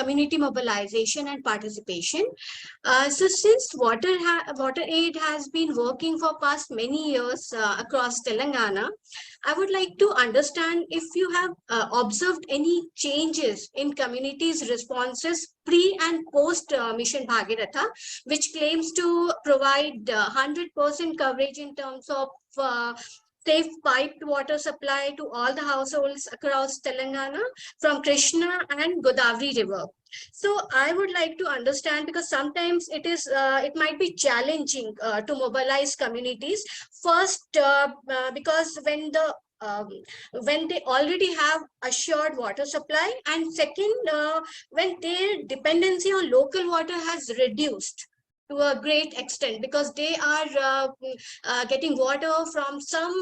community mobilization and participation. So since Water Aid has been working for past many years across Telangana, I would like to understand if you have observed any changes in communities' responses pre and post Mission Bhagiratha, which claims to provide 100% coverage in terms of safe piped water supply to all the households across Telangana from Krishna and Godavari River. So I would like to understand, because sometimes it might be challenging to mobilize communities. First, because when they already have assured water supply, and second, when their dependency on local water has reduced to a great extent, because they are getting water from some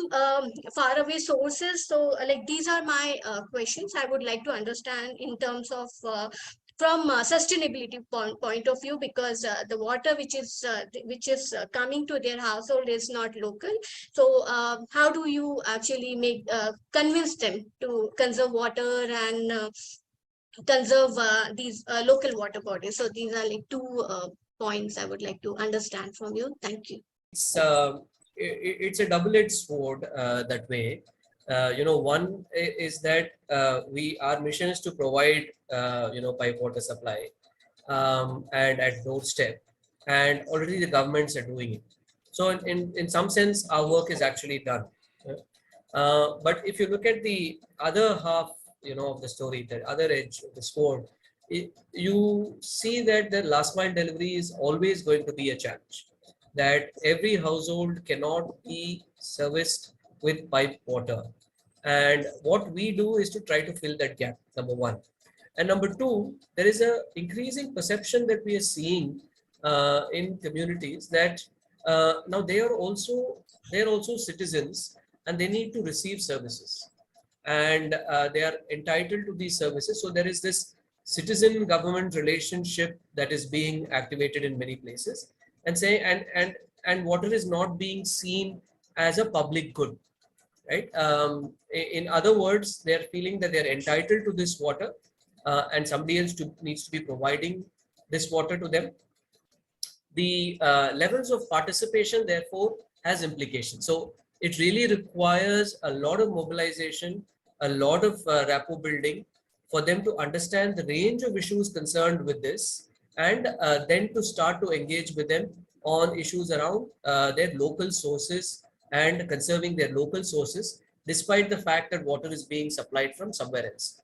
faraway sources. So like, these are my questions I would like to understand in terms of from sustainability point of view, because the water which is coming to their household is not local. So how do you actually make convince them to conserve water and conserve these local water bodies? So these are like two points I would like to understand from you. Thank you. It's a double-edged sword that way. One is that our mission is to provide pipe water supply and at doorstep, and already the governments are doing it. So in some sense, our work is actually done. But if you look at the other half, of the story, the other edge of the sword, you see that the last mile delivery is always going to be a challenge. That every household cannot be serviced with pipe water, and what we do is to try to fill that gap. Number one. And number two, there is a increasing perception that we are seeing in communities that now they are also citizens, and they need to receive services, and they are entitled to these services. So there is this citizen government relationship that is being activated in many places, and and water is not being seen as a public good, right? In other words, they are feeling that they are entitled to this water, and somebody else needs to be providing this water to them. The levels of participation, therefore, has implications. So it really requires a lot of mobilization, a lot of rapport building for them to understand the range of issues concerned with this, and then to start to engage with them on issues around their local sources and conserving their local sources, despite the fact that water is being supplied from somewhere else.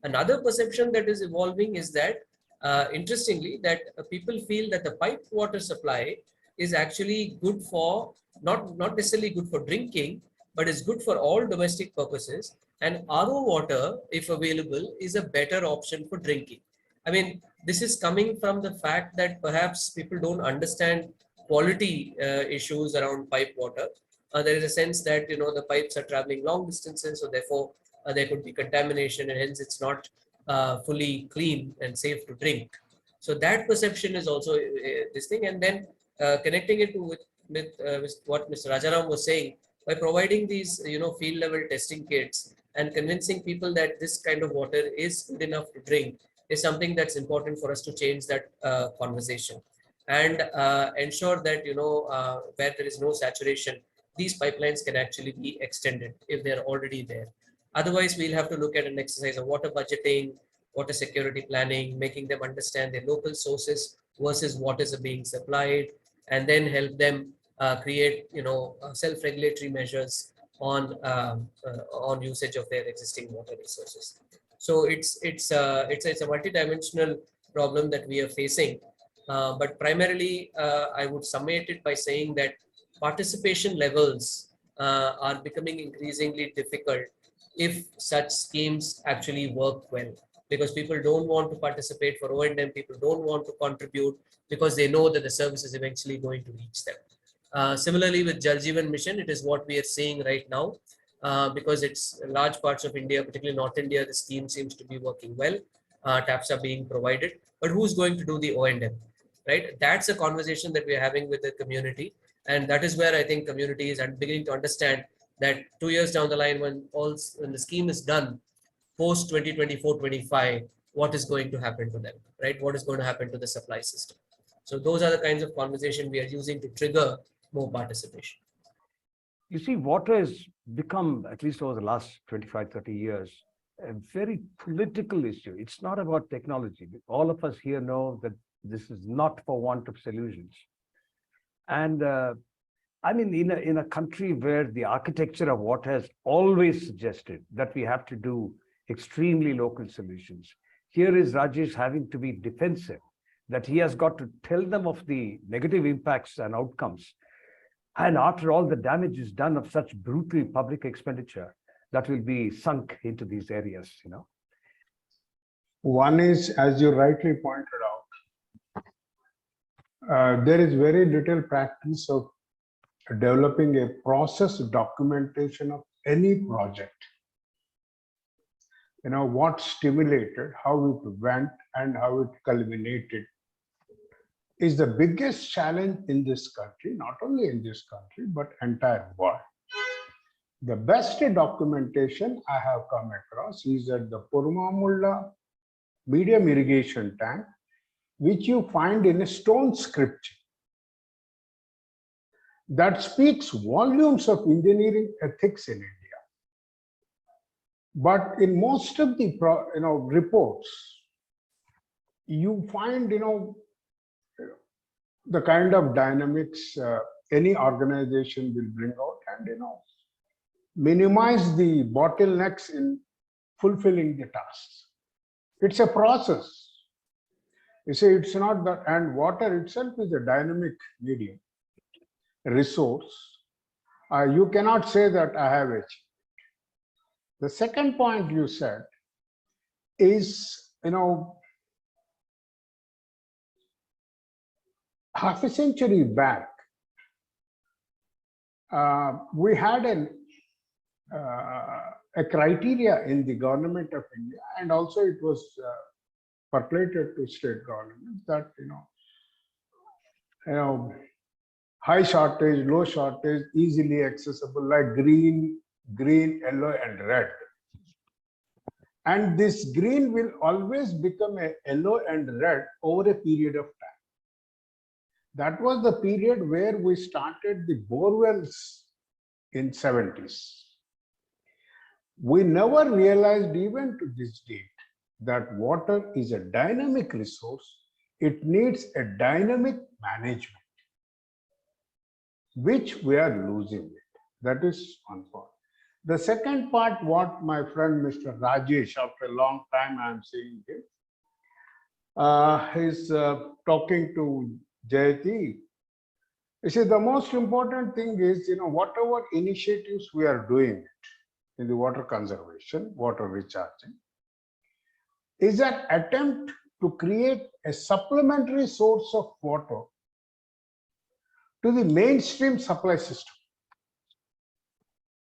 Another perception that is evolving is that, interestingly, that people feel that the piped water supply is actually good for, not necessarily good for drinking, but is good for all domestic purposes. And RO water, if available, is a better option for drinking. I mean, this is coming from the fact that perhaps people don't understand quality issues around pipe water. There is a sense that the pipes are traveling long distances, so therefore there could be contamination, and hence it's not fully clean and safe to drink. So that perception is also this thing. And then connecting it with what Mr. Rajaram was saying, by providing these field level testing kits and convincing people that this kind of water is good enough to drink, is something that's important for us to change that conversation, and ensure that where there is no saturation, these pipelines can actually be extended if they're already there. Otherwise, we'll have to look at an exercise of water budgeting, water security planning, making them understand their local sources versus what is being supplied, and then help them create self-regulatory measures on usage of their existing water resources. So it's a multidimensional problem that we are facing, but primarily I would summate it by saying that participation levels are becoming increasingly difficult if such schemes actually work well, because people don't want to participate for O&M, people don't want to contribute because they know that the service is eventually going to reach them. Similarly with Jal Jeevan Mission, it is what we are seeing right now, because it's large parts of India, particularly North India, the scheme seems to be working well. Taps are being provided, but who's going to do the O&M, right? That's a conversation that we're having with the community. And that is where I think community is beginning to understand that 2 years down the line, when the scheme is done, post 2024-25, what is going to happen to them, right? What is going to happen to the supply system? So those are the kinds of conversation we are using to trigger more participation. You see, water has become, at least over the last 25, 30 years, a very political issue. It's not about technology. All of us here know that this is not for want of solutions. And I mean, in a country where the architecture of water has always suggested that we have to do extremely local solutions, here is Rajesh having to be defensive, that he has got to tell them of the negative impacts and outcomes. And after all the damage is done of such brutal public expenditure that will be sunk into these areas, you know. One is, as you rightly pointed out, there is very little practice of developing a process documentation of any project. You know, what stimulated, how it went, and how it culminated is the biggest challenge in this country, not only in this country, but entire world. The best documentation I have come across is at the Purmamulla medium irrigation tank, which you find in a stone scripture. That speaks volumes of engineering ethics in India. But in most of the reports, you find the kind of dynamics any organization will bring out, and minimize the bottlenecks in fulfilling the tasks. It's a process. You see, it's not that, and water itself is a dynamic medium, resource. You cannot say that I have achieved. The second point you said is, half a century back, we had a criteria in the government of India, and also it was percolated to state governments, that high shortage, low shortage, easily accessible, like green, yellow, and red. And this green will always become a yellow and red over a period of time. That was the period where we started the borewells in 70s. We never realized, even to this date, that water is a dynamic resource. It needs a dynamic management, which we are losing it. That is one part. The second part, what my friend Mr. Rajesh, after a long time I am seeing him, is talking to Jayati. You see, the most important thing is, whatever initiatives we are doing in the water conservation, water recharging, is an attempt to create a supplementary source of water to the mainstream supply system.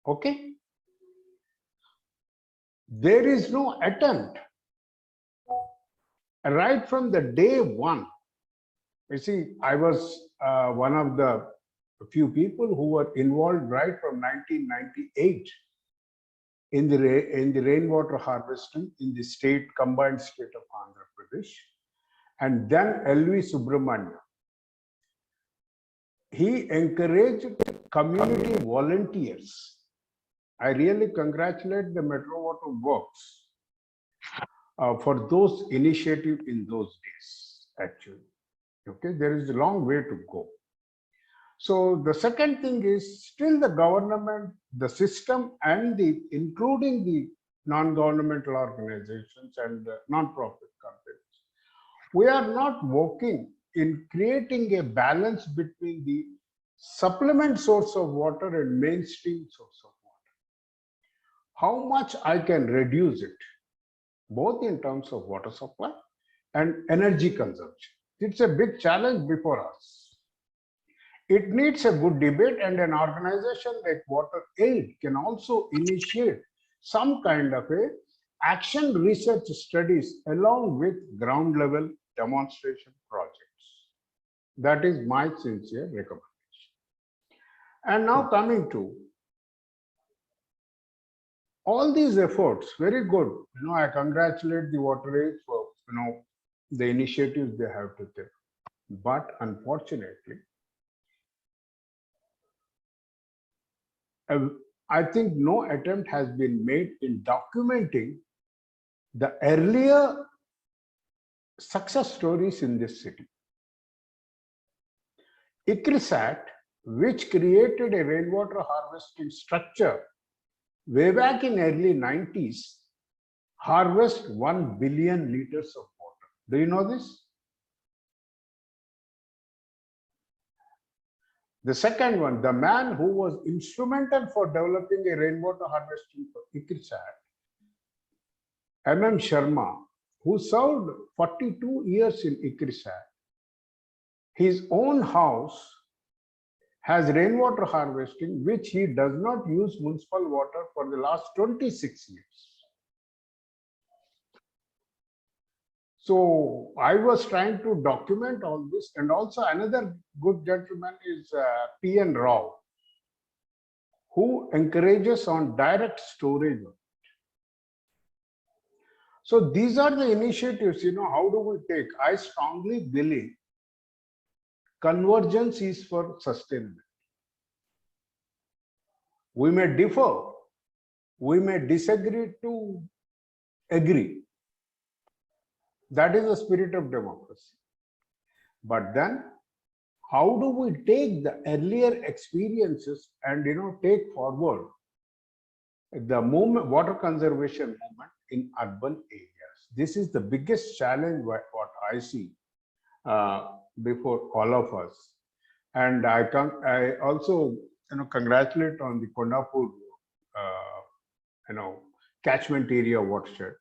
Okay? There is no attempt right from the day one. You see, I was one of the few people who were involved right from 1998 in the rainwater harvesting in the combined state of Andhra Pradesh. And then L.V. Subramanya, he encouraged community volunteers. I really congratulate the Metro Water Works for those initiatives in those days, actually. Okay, there is a long way to go. So the second thing is, still the government, the system, and including the non-governmental organizations and non-profit companies, we are not working in creating a balance between the supplement source of water and mainstream source of water. How much I can reduce it, both in terms of water supply and energy consumption. It's a big challenge before us. It needs a good debate, and an organization like Water Aid can also initiate some kind of a action research studies along with ground level demonstration projects. That is my sincere recommendation. And now coming to all these efforts, very good. I congratulate the water aids for, the initiatives they have to take. But unfortunately, I think no attempt has been made in documenting the earlier success stories in this city. ICRISAT, which created a rainwater harvesting structure way back in early 90s, harvest 1 billion liters of water. Do you know this? The second one, the man who was instrumental for developing a rainwater harvesting for ICRISAT, Sharma, who served 42 years in ICRISAT, his own house has rainwater harvesting, which he does not use municipal water for the last 26 years. So I was trying to document all this, and also another good gentleman is P.N. Rao, who encourages on direct storage. So these are the initiatives, how do we take? I strongly believe convergence is for sustainability. We may differ, we may disagree to agree. That is the spirit of democracy. But then, how do we take the earlier experiences and take forward the water conservation movement in urban areas? This is the biggest challenge what I see before all of us. And I also congratulate on the Kondapur catchment area watershed.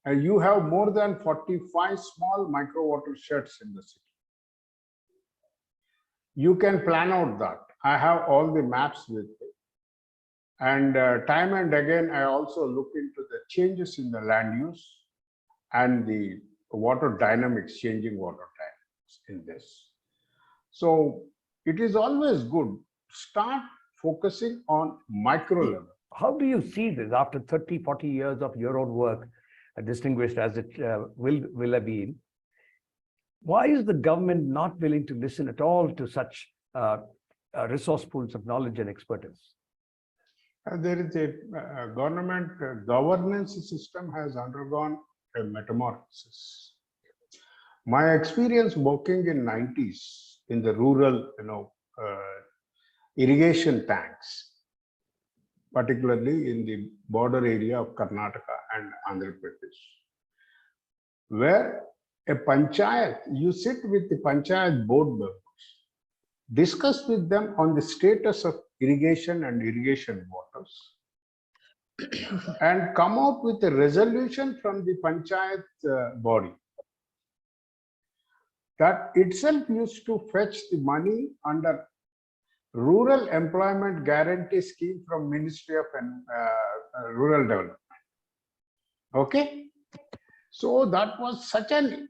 And you have more than 45 small micro watersheds in the city. You can plan out that. I have all the maps with me. And time and again, I also look into the changes in the land use and the water dynamics, changing water dynamics in this. So it is always good. Start focusing on micro level. How do you see this after 30, 40 years of your own work, distinguished as it will have been? Why is the government not willing to listen at all to such resource pools of knowledge and expertise? There is a government governance system has undergone a metamorphosis. My experience working in 90s in the rural, irrigation tanks, particularly in the border area of Karnataka and Andhra Pradesh, where a panchayat, you sit with the panchayat board members, discuss with them on the status of irrigation and irrigation waters, and come out with a resolution from the panchayat body. That itself used to fetch the money under Rural Employment Guarantee Scheme from Ministry of Rural Development. Okay, so that was such an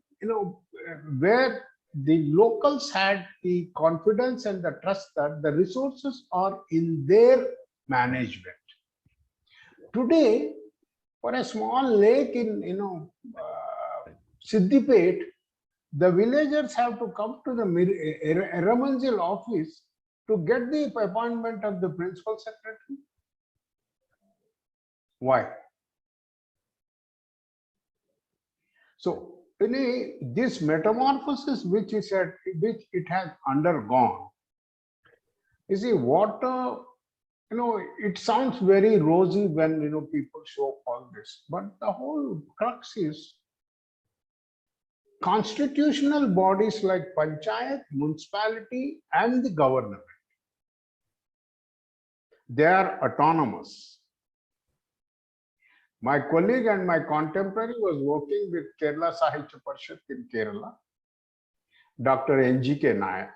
where the locals had the confidence and the trust that the resources are in their management. Today, for a small lake in Siddipet, the villagers have to come to the Eramanjil office to get the appointment of the principal secretary. Why? So, this metamorphosis which it has undergone, you see, water, it sounds very rosy when people show all this, but the whole crux is constitutional bodies like panchayat, municipality, and the government. They are autonomous. My colleague and my contemporary was working with Kerala Sahitya Parishad in Kerala, Dr. N.G.K. Nair,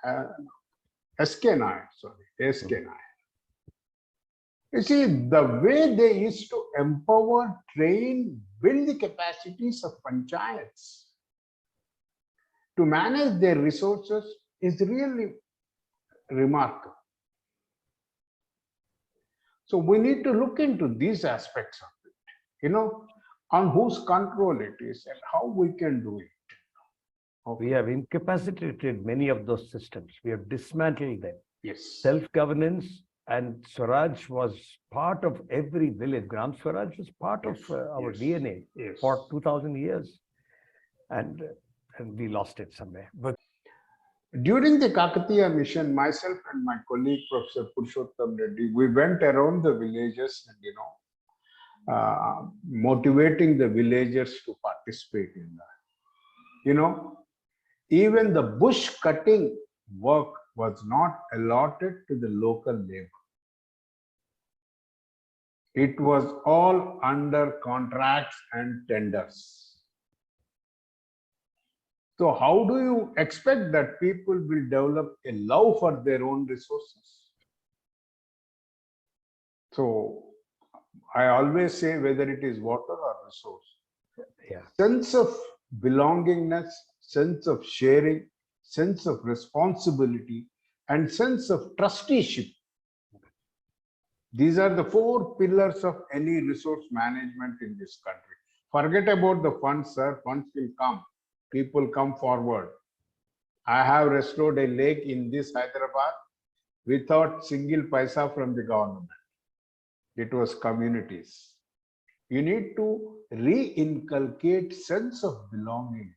S.K. Nair, sorry, S.K. Nair. You see, the way they used to empower, train, build the capacities of panchayats to manage their resources is really remarkable. So we need to look into these aspects of it, on whose control it is and how we can do it. We have incapacitated many of those systems. We have dismantled them. Yes. Self-governance and Swaraj was part of every village. Gram Swaraj was part of our DNA for 2000 years. And we lost it somewhere. But during the Kakatiya mission, myself and my colleague, Professor Purushottam Reddy, we went around the villages and, motivating the villagers to participate in that. Even the bush cutting work was not allotted to the local labor. It was all under contracts and tenders. So how do you expect that people will develop a love for their own resources? So I always say, whether it is water or resource, sense of belongingness, sense of sharing, sense of responsibility, and sense of trusteeship. These are the 4 pillars of any resource management in this country. Forget about the funds, sir. Funds will come. People come forward. I have restored a lake in this Hyderabad without single paisa from the government. It was communities. You need to re-inculcate sense of belonging.